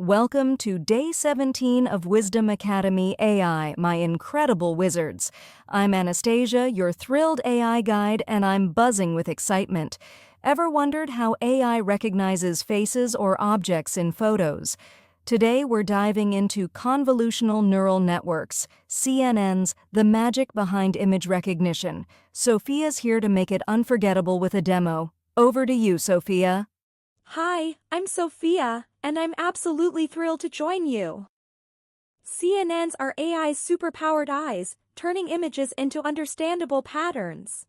Welcome to Day 17 of Wisdom Academy AI, my incredible wizards. I'm Anastasia, your thrilled AI guide, and I'm buzzing with excitement. Ever wondered how AI recognizes faces or objects in photos? Today we're diving into Convolutional Neural Networks, CNNs, the magic behind image recognition. Sophia's here to make it unforgettable with a demo. Over to you, Sophia. Hi, I'm Sophia, and I'm absolutely thrilled to join you. CNNs are AI's superpowered eyes, turning images into understandable patterns.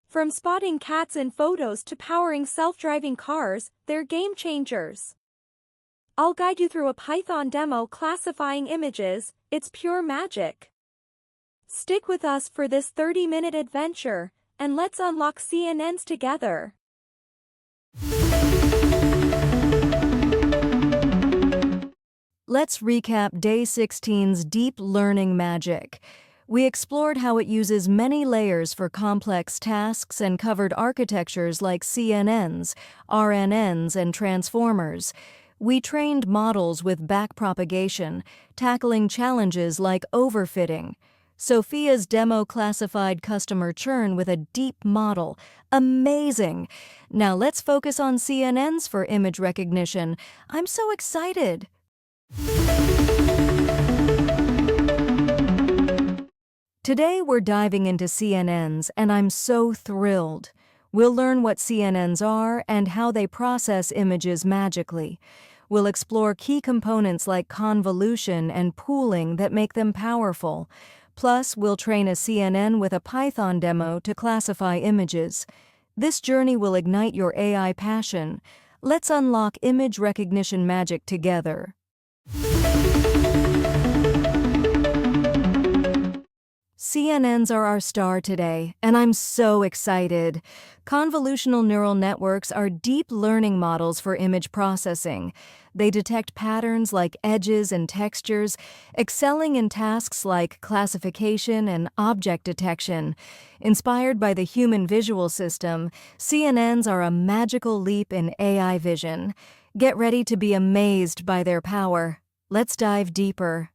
From spotting cats in photos to powering self-driving cars, they're game changers. I'll guide you through a Python demo classifying images. It's pure magic. Stick with us for this 30-minute adventure, and let's unlock CNNs together. Let's recap Day 16's deep learning magic. We explored how it uses many layers for complex tasks and covered architectures like CNNs, RNNs, and transformers. We trained models with backpropagation, tackling challenges like overfitting. Sophia's demo classified customer churn with a deep model. Amazing! Now let's focus on CNNs for image recognition. I'm so excited! Today we're diving into CNNs, and I'm so thrilled. We'll learn what CNNs are and how they process images magically. We'll explore key components like convolution and pooling that make them powerful. Plus, we'll train a CNN with a Python demo to classify images. This journey will ignite your AI passion. Let's unlock image recognition magic together. CNNs are our star today, and I'm so excited. Convolutional neural networks are deep learning models for image processing. They detect patterns like edges and textures, excelling in tasks like classification and object detection. Inspired by the human visual system, CNNs are a magical leap in AI vision. Get ready to be amazed by their power. Let's dive deeper.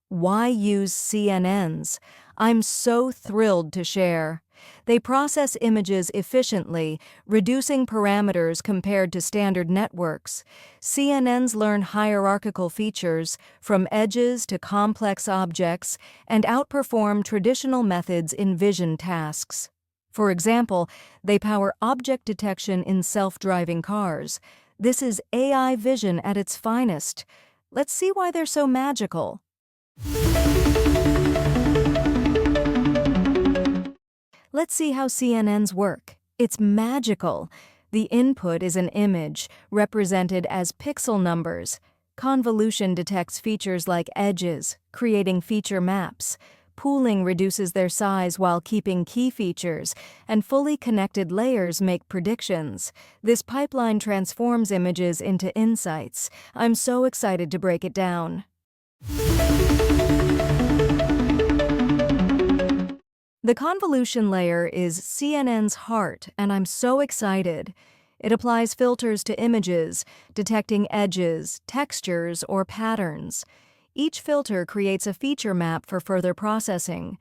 Why use CNNs? I'm so thrilled to share. They process images efficiently, reducing parameters compared to standard networks. CNNs learn hierarchical features, from edges to complex objects, and outperform traditional methods in vision tasks. For example, they power object detection in self-driving cars. This is AI vision at its finest. Let's see why they're so magical. Let's see how CNNs work. It's magical. The input is an image, represented as pixel numbers. Convolution detects features like edges, creating feature maps. Pooling reduces their size while keeping key features, and fully connected layers make predictions. This pipeline transforms images into insights. I'm so excited to break it down. The convolution layer is CNN's heart, and I'm so excited. It applies filters to images, detecting edges, textures, or patterns. Each filter creates a feature map for further processing.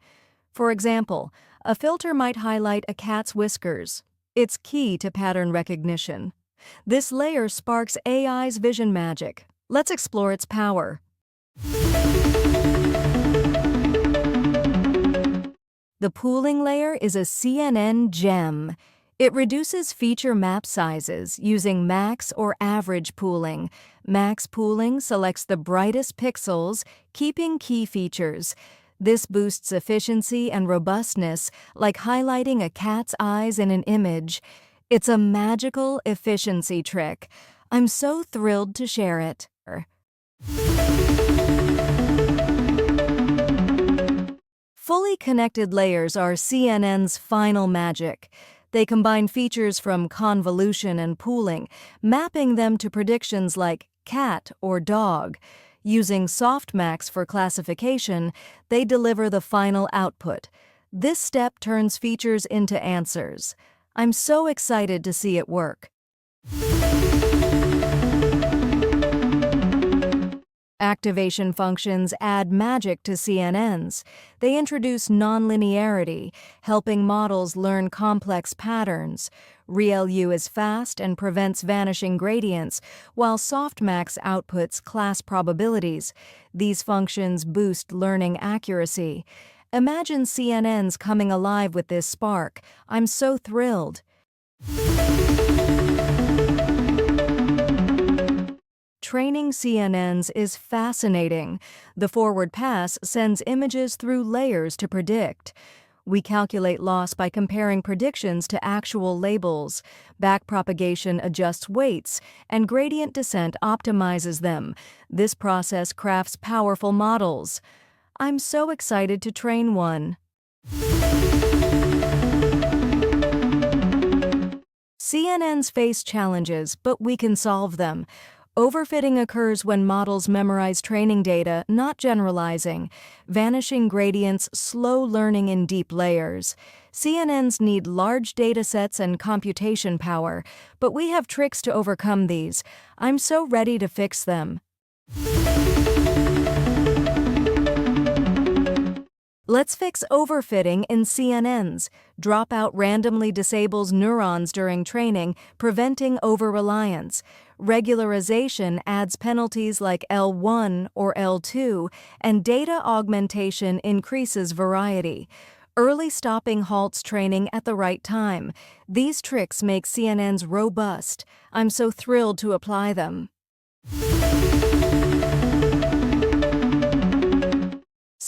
For example, a filter might highlight a cat's whiskers. It's key to pattern recognition. This layer sparks AI's vision magic. Let's explore its power. The pooling layer is a CNN gem. It reduces feature map sizes using max or average pooling. Max pooling selects the brightest pixels, keeping key features. This boosts efficiency and robustness, like highlighting a cat's eyes in an image. It's a magical efficiency trick. I'm so thrilled to share it. Fully connected layers are CNN's final magic. They combine features from convolution and pooling, mapping them to predictions like cat or dog. Using softmax for classification, they deliver the final output. This step turns features into answers. I'm so excited to see it work. Activation functions add magic to CNNs. They introduce nonlinearity, helping models learn complex patterns. ReLU is fast and prevents vanishing gradients, while softmax outputs class probabilities. These functions boost learning accuracy. Imagine CNNs coming alive with this spark. I'm so thrilled. Training CNNs is fascinating. The forward pass sends images through layers to predict. We calculate loss by comparing predictions to actual labels. Backpropagation adjusts weights, and gradient descent optimizes them. This process crafts powerful models. I'm so excited to train one. CNNs face challenges, but we can solve them. Overfitting occurs when models memorize training data, not generalizing. Vanishing gradients slow learning in deep layers. CNNs need large datasets and computation power, but we have tricks to overcome these. I'm so ready to fix them. Let's fix overfitting in CNNs. Dropout randomly disables neurons during training, preventing over-reliance. Regularization adds penalties like L1 or L2, and data augmentation increases variety. Early stopping halts training at the right time. These tricks make CNNs robust. I'm so thrilled to apply them.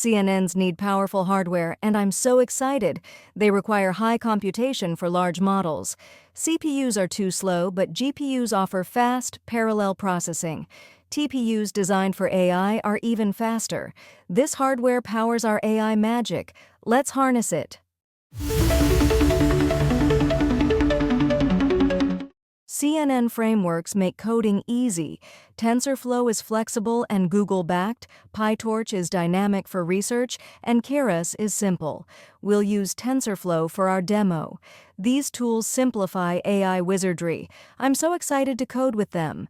CNNs need powerful hardware, and I'm so excited. They require high computation for large models. CPUs are too slow, but GPUs offer fast, parallel processing. TPUs designed for AI are even faster. This hardware powers our AI magic. Let's harness it. CNN frameworks make coding easy. TensorFlow is flexible and Google-backed, PyTorch is dynamic for research, and Keras is simple. We'll use TensorFlow for our demo. These tools simplify AI wizardry. I'm so excited to code with them.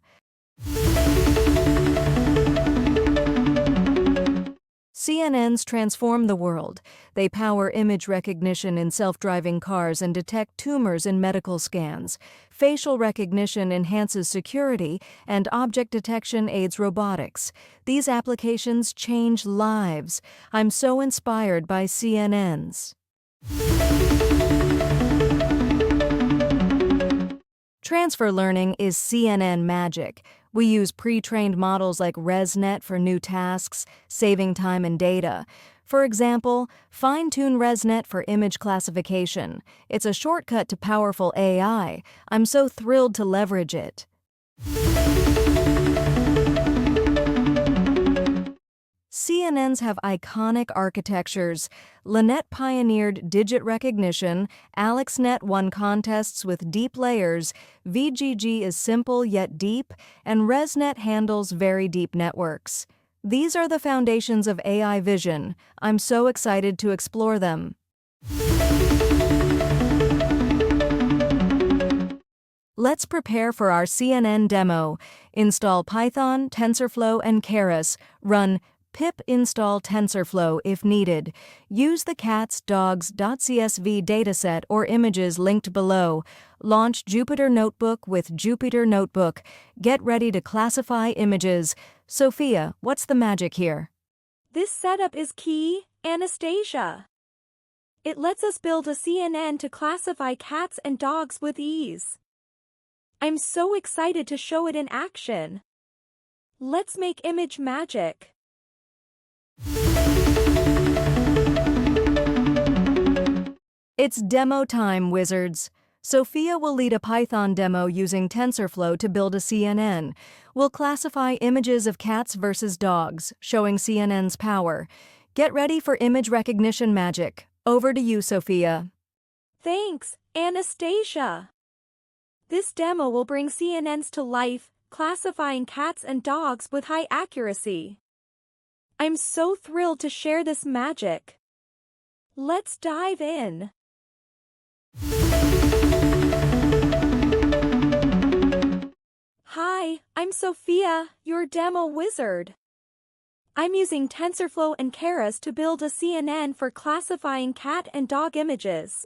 CNNs transform the world. They power image recognition in self-driving cars and detect tumors in medical scans. Facial recognition enhances security, and object detection aids robotics. These applications change lives. I'm so inspired by CNNs. Transfer learning is CNN magic. We use pre-trained models like ResNet for new tasks, saving time and data. For example, fine-tune ResNet for image classification. It's a shortcut to powerful AI. I'm so thrilled to leverage it. CNNs have iconic architectures. Linnet pioneered digit recognition, AlexNet won contests with deep layers, VGG is simple yet deep, and ResNet handles very deep networks. These are the foundations of AI vision. I'm so excited to explore them. Let's prepare for our CNN demo. Install Python, TensorFlow, and Keras. Run pip install TensorFlow if needed. Use the cats.dogs.csv dataset or images linked below. Launch Jupyter Notebook with Jupyter Notebook. Get ready to classify images. Sophia, what's the magic here? This setup is key, Anastasia. It lets us build a CNN to classify cats and dogs with ease. I'm so excited to show it in action. Let's make image magic. It's demo time, wizards. Sophia will lead a Python demo using TensorFlow to build a CNN. We'll classify images of cats versus dogs, showing CNN's power. Get ready for image recognition magic. Over to you, Sophia. Thanks, Anastasia. This demo will bring CNNs to life, classifying cats and dogs with high accuracy. I'm so thrilled to share this magic. Let's dive in. Hi, I'm Sophia, your demo wizard. I'm using TensorFlow and Keras to build a CNN for classifying cat and dog images.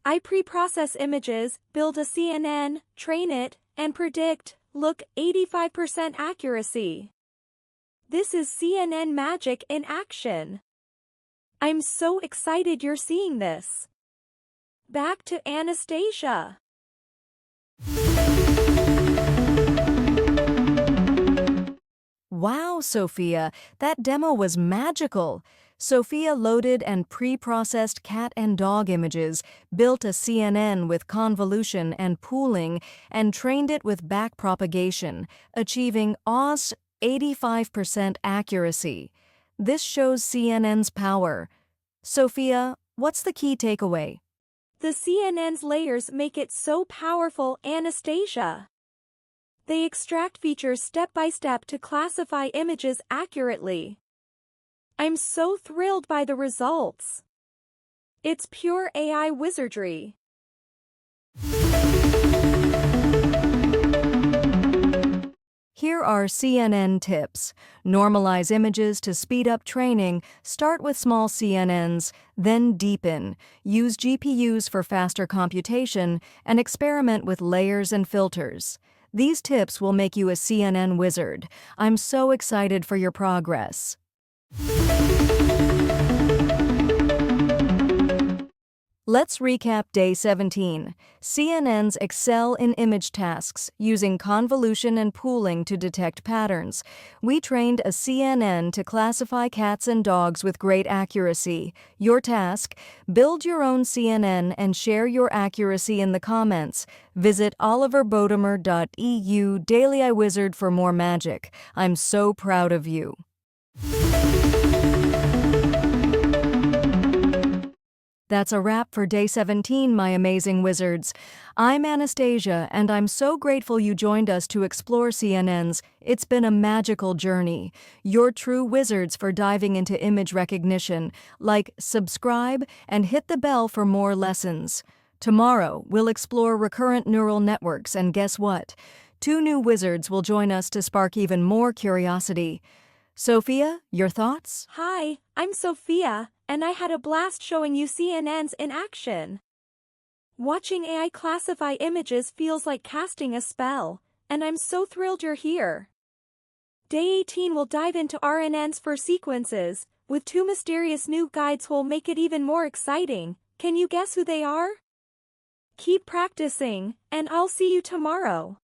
I pre-process images, build a CNN, train it, and predict, look, 85% accuracy. This is CNN magic in action. I'm so excited you're seeing this. Back to Anastasia. Wow, Sophia, that demo was magical. Sophia loaded and pre-processed cat and dog images, built a CNN with convolution and pooling, and trained it with backpropagation, achieving awesome 85% accuracy. This shows CNN's power. Sophia, what's the key takeaway? The CNN's layers make it so powerful, Anastasia. They extract features step by step to classify images accurately. I'm so thrilled by the results. It's pure AI wizardry. Here are CNN tips. Normalize images to speed up training. Start with small CNNs, then deepen. Use GPUs for faster computation, and experiment with layers and filters. These tips will make you a CNN wizard. I'm so excited for your progress. Let's recap Day 17. CNNs excel in image tasks, using convolution and pooling to detect patterns. We trained a CNN to classify cats and dogs with great accuracy. Your task: build your own CNN and share your accuracy in the comments. Visit oliverbodemer.eu DailyAIWizard for more magic. I'm so proud of you. That's a wrap for Day 17, my amazing wizards. I'm Anastasia, and I'm so grateful you joined us to explore CNNs. It's been a magical journey. You're true wizards for diving into image recognition. Like, subscribe, and hit the bell for more lessons. Tomorrow, we'll explore recurrent neural networks, and guess what? 2 new wizards will join us to spark even more curiosity. Sophia, your thoughts? Hi, I'm Sophia, and I had a blast showing you CNNs in action. Watching AI classify images feels like casting a spell, and I'm so thrilled you're here. Day 18 will dive into RNNs for sequences, with 2 mysterious new guides who'll make it even more exciting. Can you guess who they are? Keep practicing, and I'll see you tomorrow.